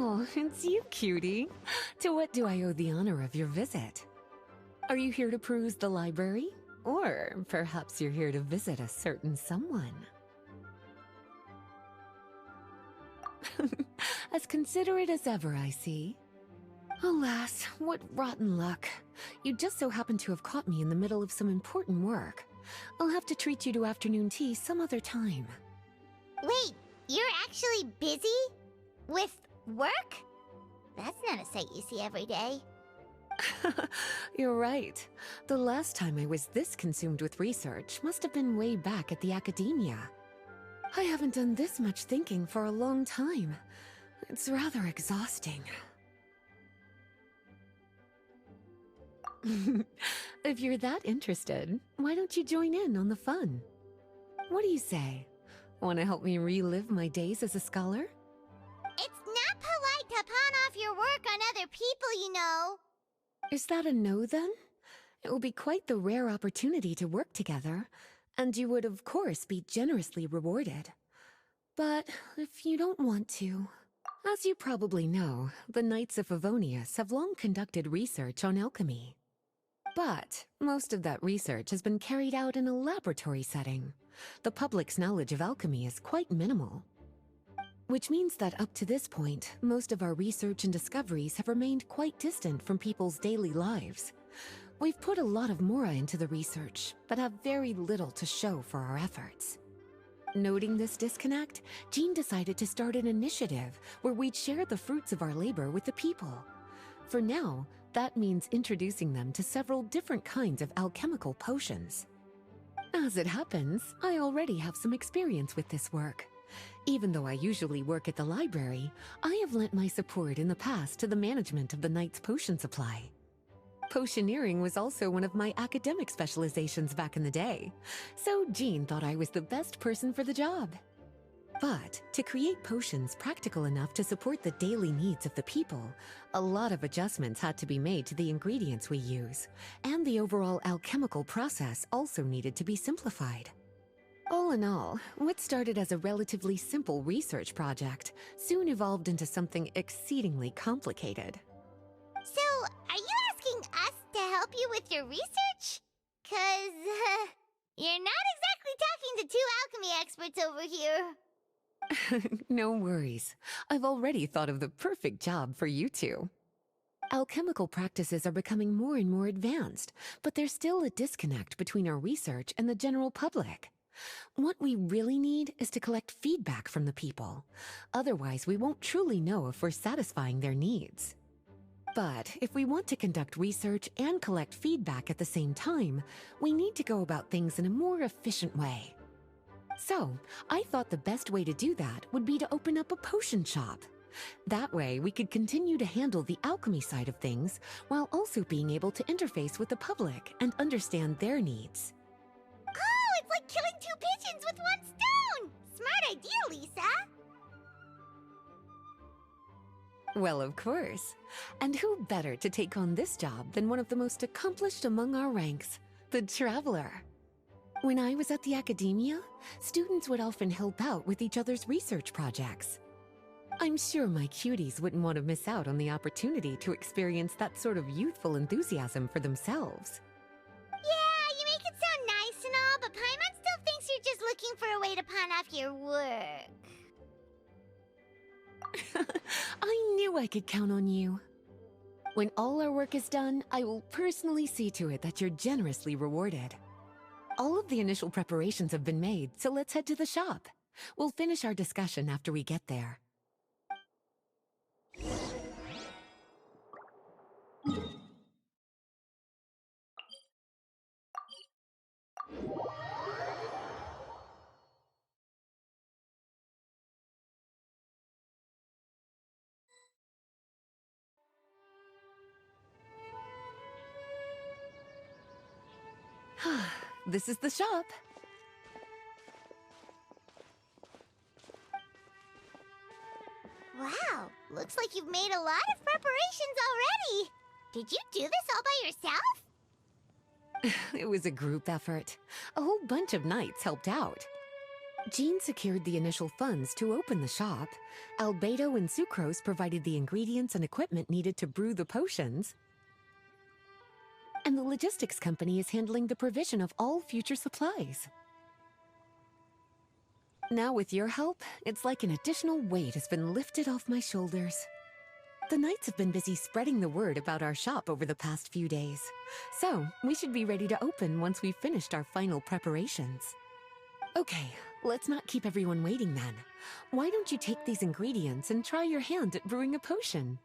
Oh, it's you, cutie. To what do I owe the honor of your visit? Are you here to peruse the library? Or perhaps you're here to visit a certain someone? As considerate as ever, I see. Alas, what rotten luck. You just so happen to have caught me in the middle of some important work. I'll have to treat you to afternoon tea some other time. Wait, you're actually busy? With work? That's not a sight you see every day. You're right. The last time I was this consumed with research must have been way back at the academia. I haven't done this much thinking for a long time. It's rather exhausting. If you're that interested, why don't you join in on the fun? What do you say? Want to help me relive my days as a scholar? It's not polite to pawn off your work on other people, you know. Is that a no, then? It will be quite the rare opportunity to work together, and you would, of course, be generously rewarded. But if you don't want to... As you probably know, the Knights of Favonius have long conducted research on alchemy. But most of that research has been carried out in a laboratory setting. The public's knowledge of alchemy is quite minimal. Which means that up to this point, most of our research and discoveries have remained quite distant from people's daily lives. We've put a lot of mora into the research, but have very little to show for our efforts. Noting this disconnect, Jean decided to start an initiative where we'd share the fruits of our labor with the people. For now, that means introducing them to several different kinds of alchemical potions. As it happens, I already have some experience with this work. Even though I usually work at the library, I have lent my support in the past to the management of the Knight's potion supply. Potioneering was also one of my academic specializations back in the day, so Jean thought I was the best person for the job. But to create potions practical enough to support the daily needs of the people, a lot of adjustments had to be made to the ingredients we use, and the overall alchemical process also needed to be simplified. All in all, what started as a relatively simple research project soon evolved into something exceedingly complicated. So, are you asking us to help you with your research? 'Cause, you're not exactly talking to two alchemy experts over here. No worries. I've already thought of the perfect job for you two. Alchemical practices are becoming more and more advanced, but there's still a disconnect between our research and the general public. What we really need is to collect feedback from the people. Otherwise, we won't truly know if we're satisfying their needs. But if we want to conduct research and collect feedback at the same time, we need to go about things in a more efficient way. So, I thought the best way to do that would be to open up a potion shop. That way, we could continue to handle the alchemy side of things while also being able to interface with the public and understand their needs. Oh, it's like killing two pigeons with one stone! Smart idea, Lisa! Well, of course. And who better to take on this job than one of the most accomplished among our ranks, the Traveler? When I was at the academia, students would often help out with each other's research projects. I'm sure my cuties wouldn't want to miss out on the opportunity to experience that sort of youthful enthusiasm for themselves. Yeah, you make it sound nice and all, but Paimon still thinks you're just looking for a way to pawn off your work. I knew I could count on you. When all our work is done, I will personally see to it that you're generously rewarded. All of the initial preparations have been made, so let's head to the shop. We'll finish our discussion after we get there. This is the shop. Wow, looks like you've made a lot of preparations already. Did you do this all by yourself? It was a group effort. A whole bunch of knights helped out. Jean secured the initial funds to open the shop. Albedo and Sucrose provided the ingredients and equipment needed to brew the potions. And the logistics company is handling the provision of all future supplies. Now with your help, it's like an additional weight has been lifted off my shoulders. The Knights have been busy spreading the word about our shop over the past few days. So, we should be ready to open once we've finished our final preparations. Okay, let's not keep everyone waiting then. Why don't you take these ingredients and try your hand at brewing a potion?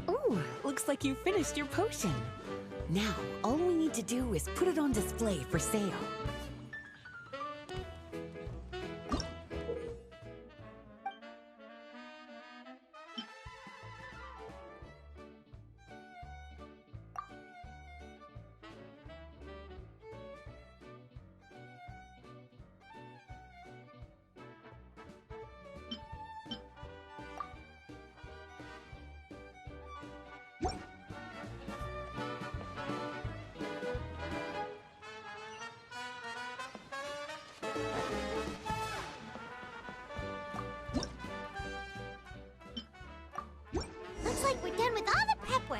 Oh, looks like you finished your potion. Now, all we need to do is put it on display for sale. Looks like we're done with all the prep work.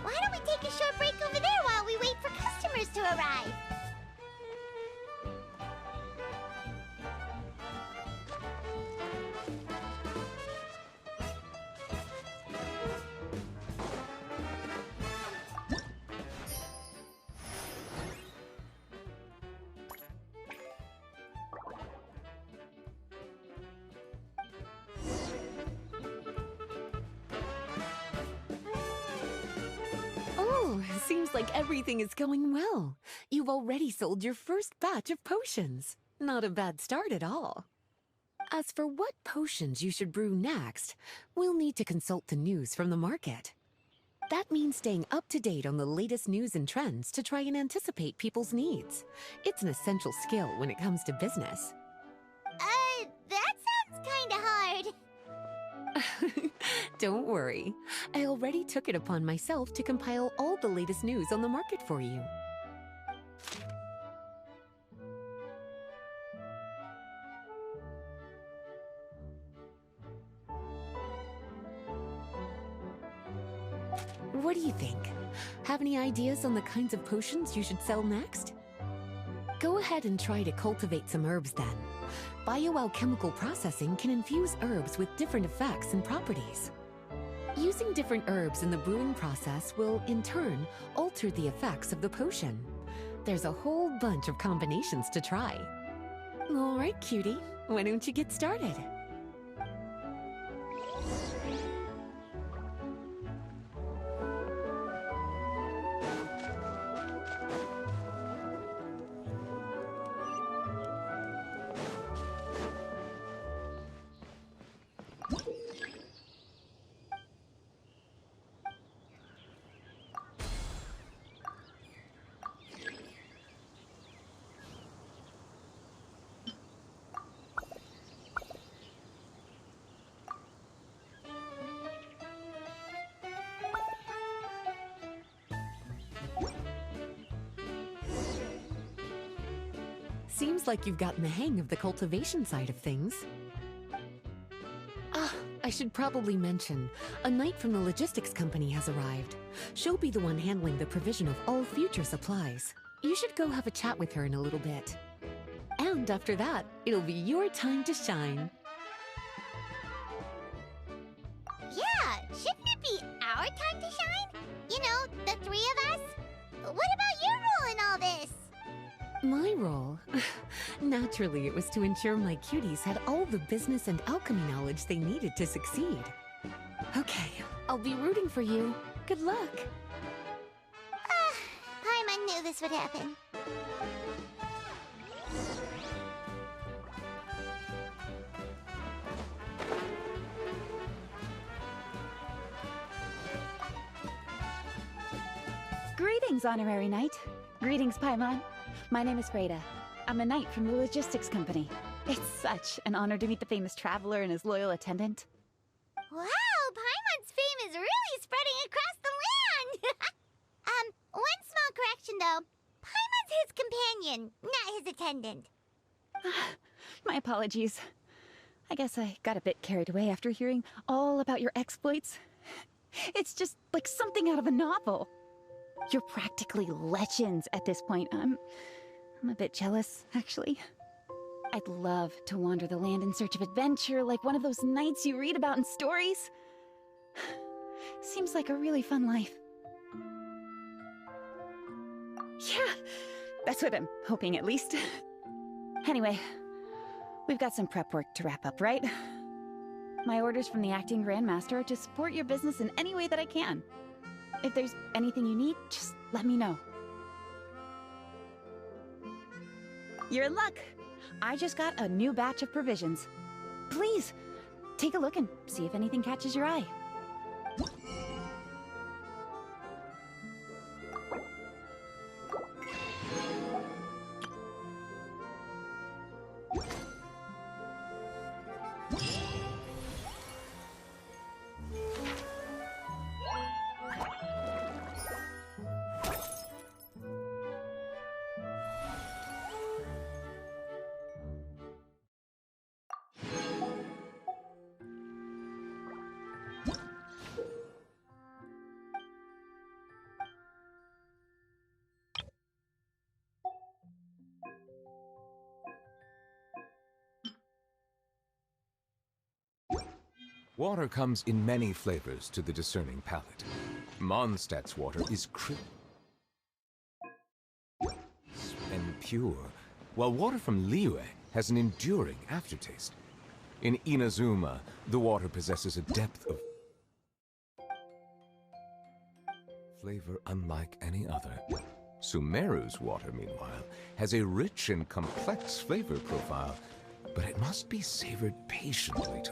Why don't we take a short break over there while we wait for customers to arrive? Oh, seems like everything is going well. You've already sold your first batch of potions. Not a bad start at all. As for what potions you should brew next, we'll need to consult the news from the market. That means staying up to date on the latest news and trends to try and anticipate people's needs. It's an essential skill when it comes to business. That sounds kinda hard. Don't worry. I already took it upon myself to compile all the latest news on the market for you. What do you think? Have any ideas on the kinds of potions you should sell next? Go ahead and try to cultivate some herbs then. Bioalchemical processing can infuse herbs with different effects and properties. Using different herbs in the brewing process will, in turn, alter the effects of the potion. There's a whole bunch of combinations to try. All right, cutie, why don't you get started? Seems like you've gotten the hang of the cultivation side of things. Ah, I should probably mention, a knight from the logistics company has arrived. She'll be the one handling the provision of all future supplies. You should go have a chat with her in a little bit. And after that, it'll be your time to shine. Yeah, shouldn't it be our time to shine? You know, the three of us? What about your role in all this? My role? Naturally, it was to ensure my cuties had all the business and alchemy knowledge they needed to succeed. Okay, I'll be rooting for you. Good luck. Paimon knew this would happen. Greetings, Honorary Knight. Greetings, Paimon. My name is Freda. I'm a knight from the logistics company. It's such an honor to meet the famous traveler and his loyal attendant. Wow, Paimon's fame is really spreading across the land! One small correction though. Paimon's his companion, not his attendant. My apologies. I guess I got a bit carried away after hearing all about your exploits. It's just like something out of a novel. You're practically legends at this point. I'm a bit jealous, actually. I'd love to wander the land in search of adventure like one of those knights you read about in stories. Seems like a really fun life. Yeah, that's what I'm hoping at least. Anyway, we've got some prep work to wrap up, right? My orders from the acting Grandmaster are to support your business in any way that I can. If there's anything you need, just let me know. You're in luck. I just got a new batch of provisions. Please, take a look and see if anything catches your eye. Water comes in many flavors to the discerning palate. Mondstadt's water is crisp and pure, while water from Liyue has an enduring aftertaste. In Inazuma, the water possesses a depth of flavor unlike any other. Sumeru's water, meanwhile, has a rich and complex flavor profile, but it must be savored patiently to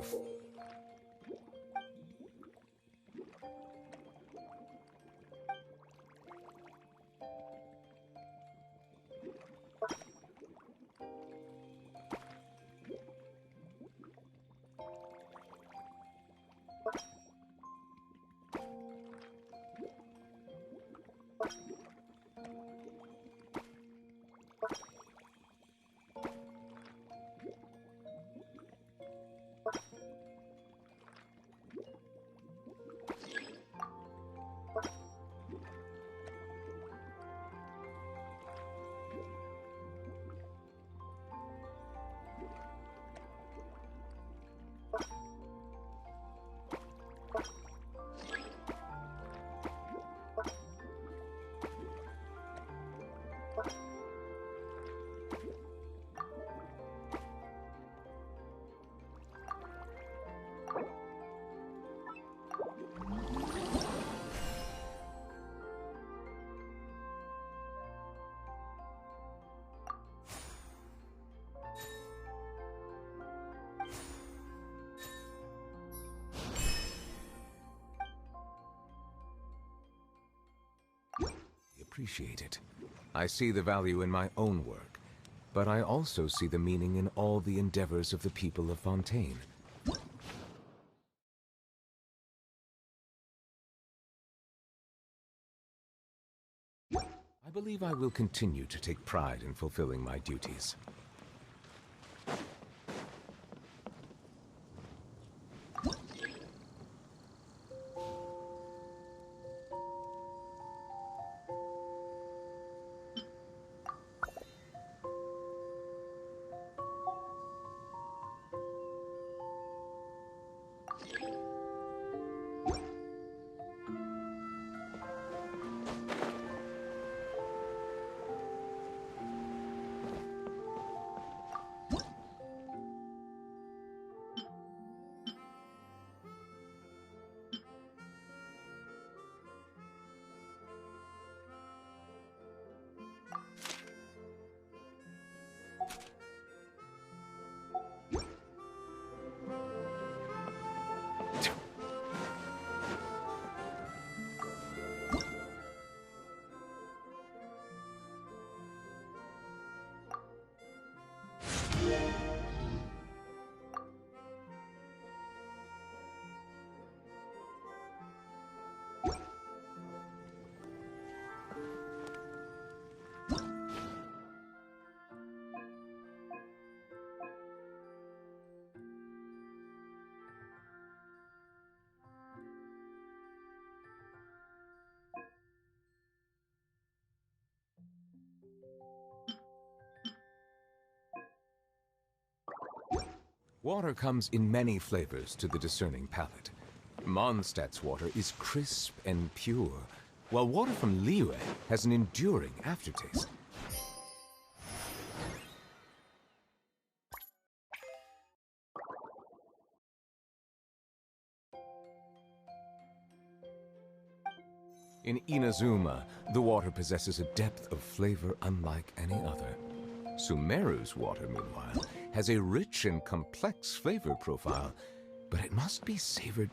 appreciate it. I see the value in my own work, but I also see the meaning in all the endeavors of the people of Fontaine. I believe I will continue to take pride in fulfilling my duties. Water comes in many flavors to the discerning palate. Mondstadt's water is crisp and pure, while water from Liyue has an enduring aftertaste. In Inazuma, the water possesses a depth of flavor unlike any other. Sumeru's water, meanwhile, has a rich and complex flavor profile, but it must be savored.